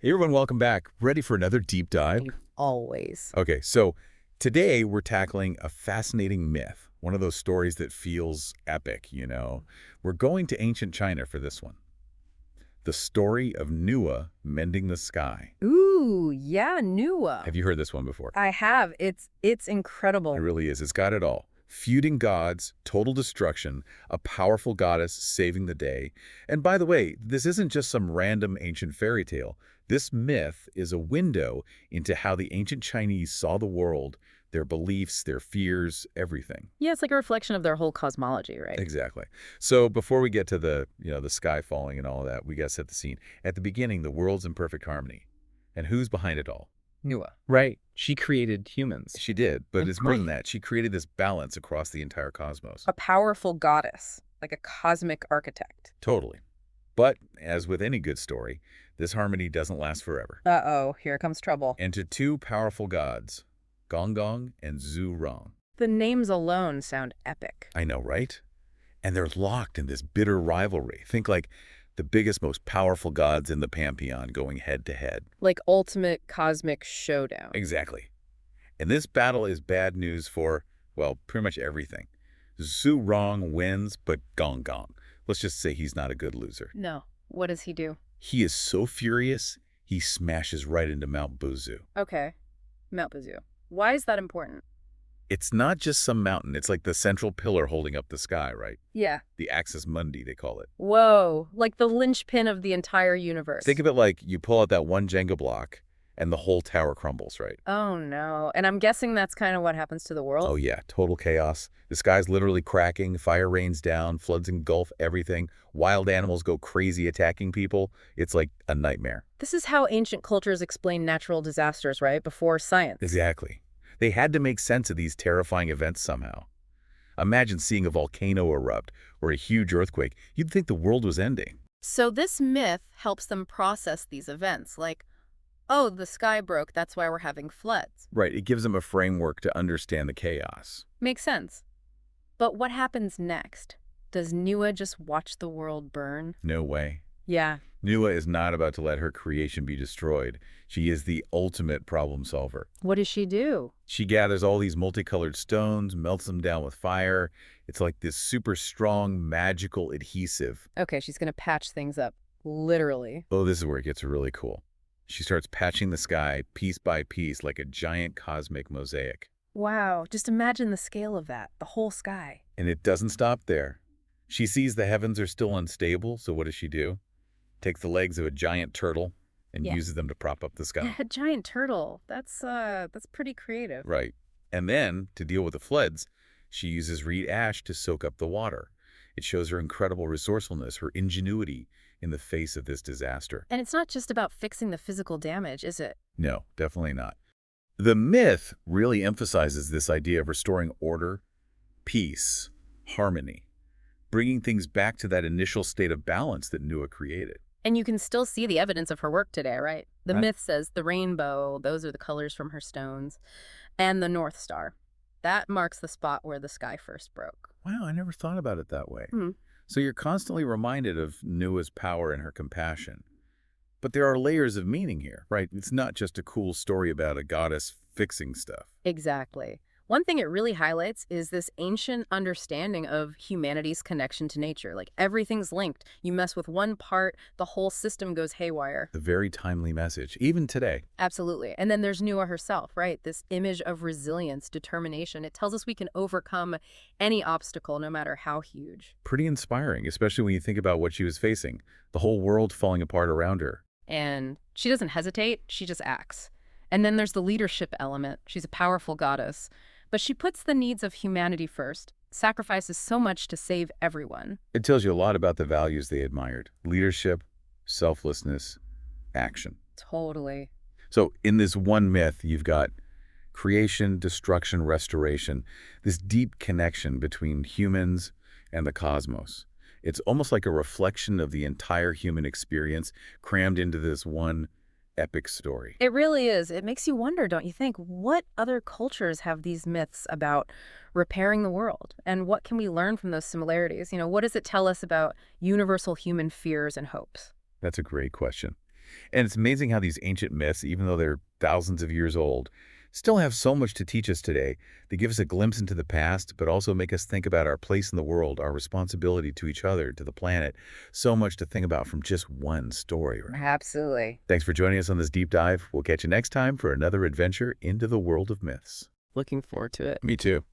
Hey everyone, welcome back. Ready for another deep dive? Always. Okay, so today we're tackling a fascinating myth, one of those stories that feels epic. We're going to ancient China for this one. The story of Nvwa mending the sky. Ooh, yeah, Nvwa. Have you heard this one before? I have. It's incredible. It really is. It's got it all. Feuding gods, total destruction, a powerful goddess saving the day. And by the way, this isn't just some random ancient fairy tale. This myth is a window into how the ancient Chinese saw the world, their beliefs, their fears, everything. Yeah, it's like a reflection of their whole cosmology, right? Exactly. So before we get to the sky falling and all of that, we got to set the scene. At the beginning, the world's in perfect harmony. And who's behind it all? Nvwa. Right. She created humans. She did, but it's more than that. She created this balance across the entire cosmos. A powerful goddess, like a cosmic architect. Totally. But, as with any good story, this harmony doesn't last forever. Uh-oh, here comes trouble. Enter two powerful gods, Gong Gong and Zhu Rong. The names alone sound epic. I know, right? And they're locked in this bitter rivalry. Think like the biggest, most powerful gods in the pantheon going head to head. Like ultimate cosmic showdown. Exactly. And this battle is bad news for, well, pretty much everything. Zhu Rong wins, but Gong Gong, let's just say he's not a good loser. No. What does he do? He is so furious, he smashes right into Mount Buzu. Okay. Mount Buzu. Why is that important? It's not just some mountain. It's like the central pillar holding up the sky, right? Yeah. The axis mundi, they call it. Whoa. Like the linchpin of the entire universe. Think of it like you pull out that one Jenga block and the whole tower crumbles, right? Oh, no. And I'm guessing that's kind of what happens to the world? Oh, yeah. Total chaos. The sky's literally cracking. Fire rains down. Floods engulf everything. Wild animals go crazy attacking people. It's like a nightmare. This is how ancient cultures explain natural disasters, right? Before science. Exactly. They had to make sense of these terrifying events somehow. Imagine seeing a volcano erupt or a huge earthquake. You'd think the world was ending. So this myth helps them process these events, like, oh, the sky broke, that's why we're having floods. Right. It gives them a framework to understand the chaos. Makes sense. But what happens next? Does Nvwa just watch the world burn? No way. Yeah. Nvwa is not about to let her creation be destroyed. She is the ultimate problem solver. What does she do? She gathers all these multicolored stones, melts them down with fire. It's like this super strong, magical adhesive. Okay, she's going to patch things up, literally. Oh, this is where it gets really cool. She starts patching the sky piece by piece like a giant cosmic mosaic. Wow, just imagine the scale of that, the whole sky. And it doesn't stop there. She sees the heavens are still unstable, so what does she do? Takes the legs of a giant turtle and uses them to prop up the sky. A giant turtle. That's pretty creative. Right. And then, to deal with the floods, she uses reed ash to soak up the water. It shows her incredible resourcefulness, her ingenuity in the face of this disaster. And it's not just about fixing the physical damage, is it? No, definitely not. The myth really emphasizes this idea of restoring order, peace, harmony, bringing things back to that initial state of balance that Nvwa created. And you can still see the evidence of her work today, right? The Right. myth says the rainbow, those are the colors from her stones, and the North Star. That marks the spot where the sky first broke. Wow, I never thought about it that way. Hmm. So you're constantly reminded of Nvwa's power and her compassion. But there are layers of meaning here, right? It's not just a cool story about a goddess fixing stuff. Exactly. One thing it really highlights is this ancient understanding of humanity's connection to nature. Like everything's linked. You mess with one part, the whole system goes haywire. A very timely message, even today. Absolutely. And then there's Nvwa herself, right? This image of resilience, determination. It tells us we can overcome any obstacle, no matter how huge. Pretty inspiring, especially when you think about what she was facing. The whole world falling apart around her. And she doesn't hesitate, she just acts. And then there's the leadership element. She's a powerful goddess. But she puts the needs of humanity first, sacrifices so much to save everyone. It tells you a lot about the values they admired. Leadership, selflessness, action. Totally. So in this one myth, you've got creation, destruction, restoration, this deep connection between humans and the cosmos. It's almost like a reflection of the entire human experience crammed into this one epic story. It really is. It makes you wonder, don't you think, what other cultures have these myths about repairing the world? And what can we learn from those similarities? What does it tell us about universal human fears and hopes? That's a great question. And it's amazing how these ancient myths, even though they're thousands of years old, still have so much to teach us today. They give us a glimpse into the past, but also make us think about our place in the world, our responsibility to each other, to the planet. So much to think about from just one story, right? Absolutely. Thanks for joining us on this deep dive. We'll catch you next time for another adventure into the world of myths. Looking forward to it. Me too.